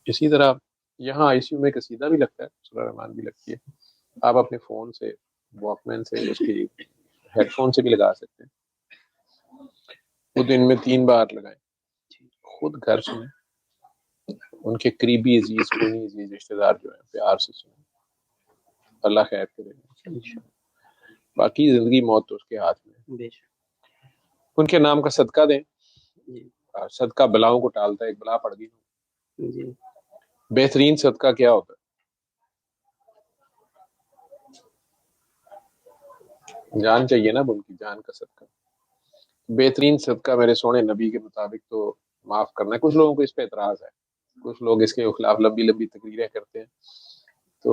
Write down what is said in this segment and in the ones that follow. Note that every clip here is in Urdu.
اسی طرح یہاں آئی سی یو میں قصیدہ بھی لگتا ہے، سورہ رحمان بھی لگتی ہے، آپ اپنے فون سے، واک مین سے، اس کی ہیڈ فون سے بھی لگا سکتے ہیں، وہ دن میں 3 بار لگائیں، خود گھر سنیں، ان کے قریبی عزیز خونی عزیز رشتے دار جو ہیں پیار سے سنیں، اللہ خیر کرے، باقی زندگی موت تو اس کے ہاتھ میں، ان کے نام کا صدقہ دیں، صدقہ بلاؤں کو ٹالتا ہے، ایک بلا پڑ گئی، بہترین صدقہ کیا ہوتا ہے؟ جان چاہیے نا، ان کی جان کا صدقہ، بہترین صدقہ میرے سونے نبی کے مطابق تو معاف کرنا ہے۔ کچھ لوگوں کو اس پہ اعتراض ہے، کچھ لوگ اس کے خلاف لمبی لمبی تقریریں کرتے ہیں، تو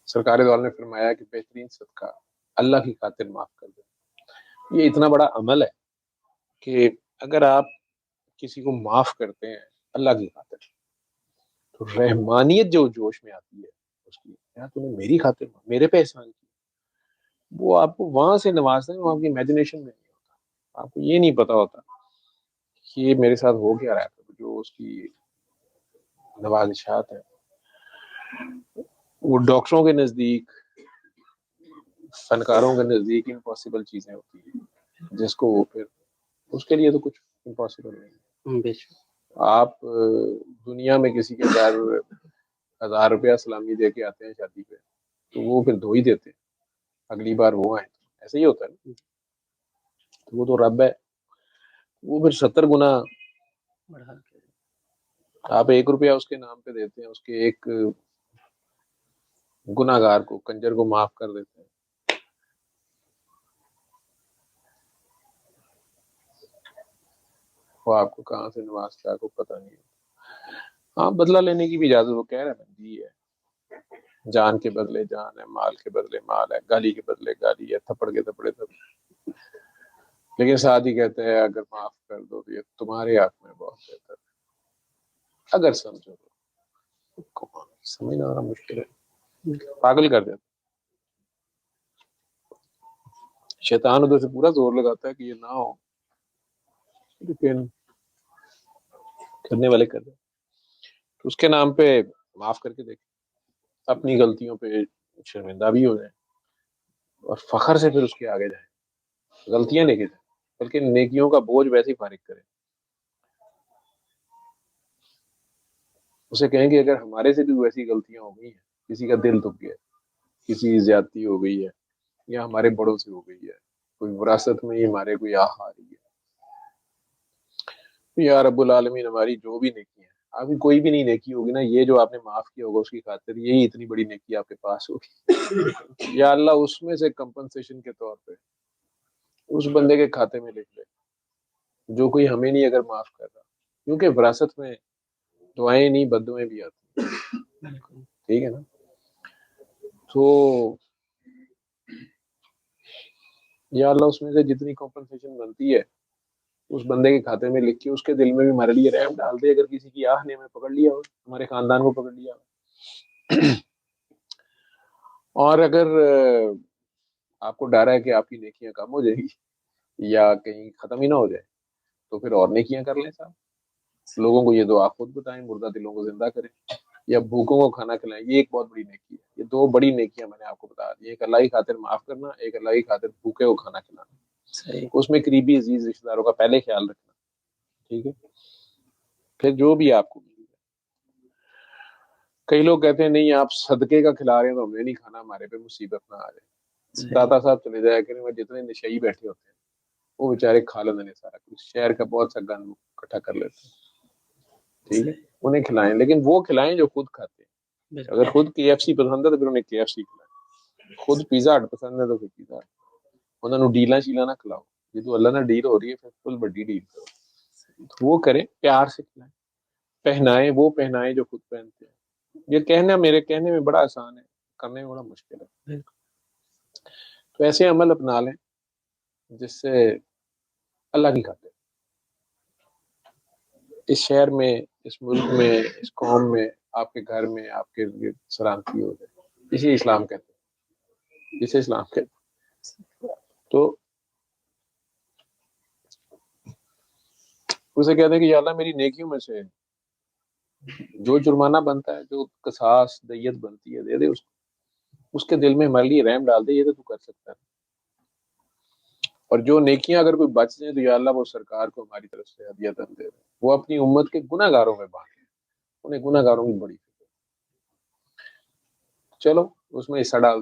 سرکار دو عالم نے فرمایا کہ بہترین صدقہ اللہ کی خاطر معاف کر دیں۔ یہ اتنا بڑا عمل ہے کہ اگر آپ کسی کو معاف کرتے ہیں اللہ کی خاطر، تو رحمانیت جو جوش میں آتی ہے اس کی، یار تم نے میری خاطر میرے پہ احسان کیا، وہ آپ کو وہاں سے نوازتے ہیں، وہ آپ کی امیجنیشن میں نہیں ہوتا، آپ کو یہ نہیں پتا ہوتا کہ یہ میرے ساتھ ہو کیا رہا ہے، جو اس کی نوازشات ہے، وہ ڈاکٹروں کے نزدیک، فنکاروں کے نزدیک امپاسبل چیزیں ہوتی ہیں، جس کو وہ پھر اس کے لیے تو کچھ امپاسبل نہیں ہے۔ آپ دنیا میں کسی کے گھر 1000 روپیہ سلامی دے کے آتے ہیں شادی پہ، تو وہ پھر دھو ہی دیتے ہیں، اگلی بار وہ آئیں، ایسے ہی ہوتا ہے نا، تو وہ تو رب ہے، وہ پھر 70 گنا آپ 1 روپیہ اس کے نام پہ دیتے ہیں، اس کے ایک گناہ گار کو، کنجر کو معاف کر دیتے ہیں۔ وہ آپ کو کہاں سے نوازتا ہے کو پتہ نہیں ہے۔ ہاں بدلہ لینے کی بھی اجازت وہ کہہ رہے ہیں دی ہے، جان کے بدلے جان ہے، مال کے بدلے مال ہے، گالی کے بدلے گالی ہے، تھپڑ کے تھپڑے تھپڑے، لیکن ساتھ ہی کہتے ہیں اگر معاف کر دو تو یہ تمہارے حق میں بہت بہتر ہے، اگر سمجھو تو سمجھنا ذرا مشکل ہے، پاگل کر دیتا شیطان، ادھر سے پورا زور لگاتا ہے کہ یہ نہ ہو، لیکن کرنے والے کر دیں، تو اس کے نام پہ معاف کر کے دیکھیں، اپنی غلطیوں پہ شرمندہ بھی ہو جائیں اور فخر سے پھر اس کے آگے جائیں، غلطیاں نہیں کریں بلکہ نیکیوں کا بوجھ ویسے ہی فارغ کریں، اسے کہیں کہ اگر ہمارے سے بھی ویسی غلطیاں ہو گئی ہیں، کسی کا دل دکھ گیا، کسی زیادتی ہو گئی ہے، یا ہمارے بڑوں سے ہو گئی ہے، کوئی وراثت میں ہی ہمارے کوئی آہ آ رہی ہے، یا رب العالمین ہماری جو بھی نیکی ہے، ابھی کوئی بھی نہیں نیکی ہوگی نا، یہ جو آپ نے معاف کیا ہوگا اس کی خاطر یہی اتنی بڑی نیکی آپ کے پاس ہوگی، یا اللہ اس میں سے کمپنسیشن کے طور پہ اس بندے کے کھاتے میں لکھ لے جو کوئی ہمیں نہیں اگر معاف کر رہا، کیونکہ وراثت میں دعائیں نہیں بددعائیں بھی آتی ہیں، ٹھیک ہے نا، تو یا اللہ اس میں سے جتنی کمپنسیشن بنتی ہے اس بندے کے کھاتے میں لکھ کے اس کے دل میں بھی ہمارے لیے رحم ڈال دے، اگر کسی کی آہ نے ہمیں پکڑ لیا ہو، ہمارے خاندان کو پکڑ لیا ہو، اور اگر آپ کو ڈر ہے کہ آپ کی نیکیاں کم ہو جائیں گی یا کہیں ختم ہی نہ ہو جائے، تو پھر اور نیکیاں کر لیں صاحب، لوگوں کو یہ دعا خود بتائیں، مردہ دلوں کو زندہ کریں، یا بھوکوں کو کھانا کھلائیں، یہ ایک بہت بڑی نیکی ہے، یہ 2 بڑی نیکیاں میں نے آپ کو بتا دی، ایک اللہ کی خاطر معاف کرنا، ایک اللہ کی خاطر بھوکے کو کھانا کھلانا، اس میں قریبی عزیز رشتے داروں کا پہلے خیال رکھنا، ٹھیک ہے، پھر جو بھی آپ کو ملے گا۔ کئی لوگ کہتے ہیں نہیں آپ صدقے کا کھلا رہے ہیں تو ہمیں نہیں کھانا، ہمارے پہ مصیبت نہ آ جائے، داتا صاحب چلے جایا کریں، وہ جتنے نشئی بیٹھے ہوتے ہیں وہ بیچارے کھا لیتے ہیں سارا کچھ، شہر کا بہت سا گند اکٹھا کر لیتے ہیں، ٹھیک ہے، انہیں کھلائیں، لیکن وہ کھلائیں جو خود کھاتے ہیں، اگر خود KFC پسند ہے تو پھر انہیں KFC کھلائیں، خود پیزا ہٹ پسند ہے تو پھر پیزا ہٹ، انہوں نے ڈیلاں شیلاں نہ کھلاؤ، یہ تو اللہ نے ڈیل ہو رہی ہے، پھر فل بڑی ڈیل کرو، تو وہ کریں، پیار سے کھلائیں، پہنائیں، وہ پہنائیں جو خود پہنتے ہیں، یہ کہنا میرے کہنے میں بڑا آسان ہے، کرنے میں بڑا مشکل ہے، تو ایسے عمل اپنا لیں جس سے اللہ کی خاطر اس شہر میں، اس ملک میں، اس قوم میں، آپ کے گھر میں، آپ کے ارد گرد سلامتی ہو جائے، اسی اسلام کہتے ہیں، اسے اسلام کہتے ہیں، تو اسے کہتے ہیں کہ یا اللہ میری نیکیوں میں سے جو جرمانہ بنتا ہے، جو قصاص دیت بنتی ہے، دے دے اس کے دل میں ہمارے لیے رحم ڈال دے، یہ تو کر سکتا ہے۔ اور جو نیکیاں اگر کوئی بچ جائیں تو یا اللہ وہ سرکار کو ہماری طرف سے ہدیۃً دے دے، وہ اپنی امت کے گناہ گاروں میں بانٹے، انہیں گناہ گاروں کی بڑی فکر۔ چلو اس میں حصہ ڈال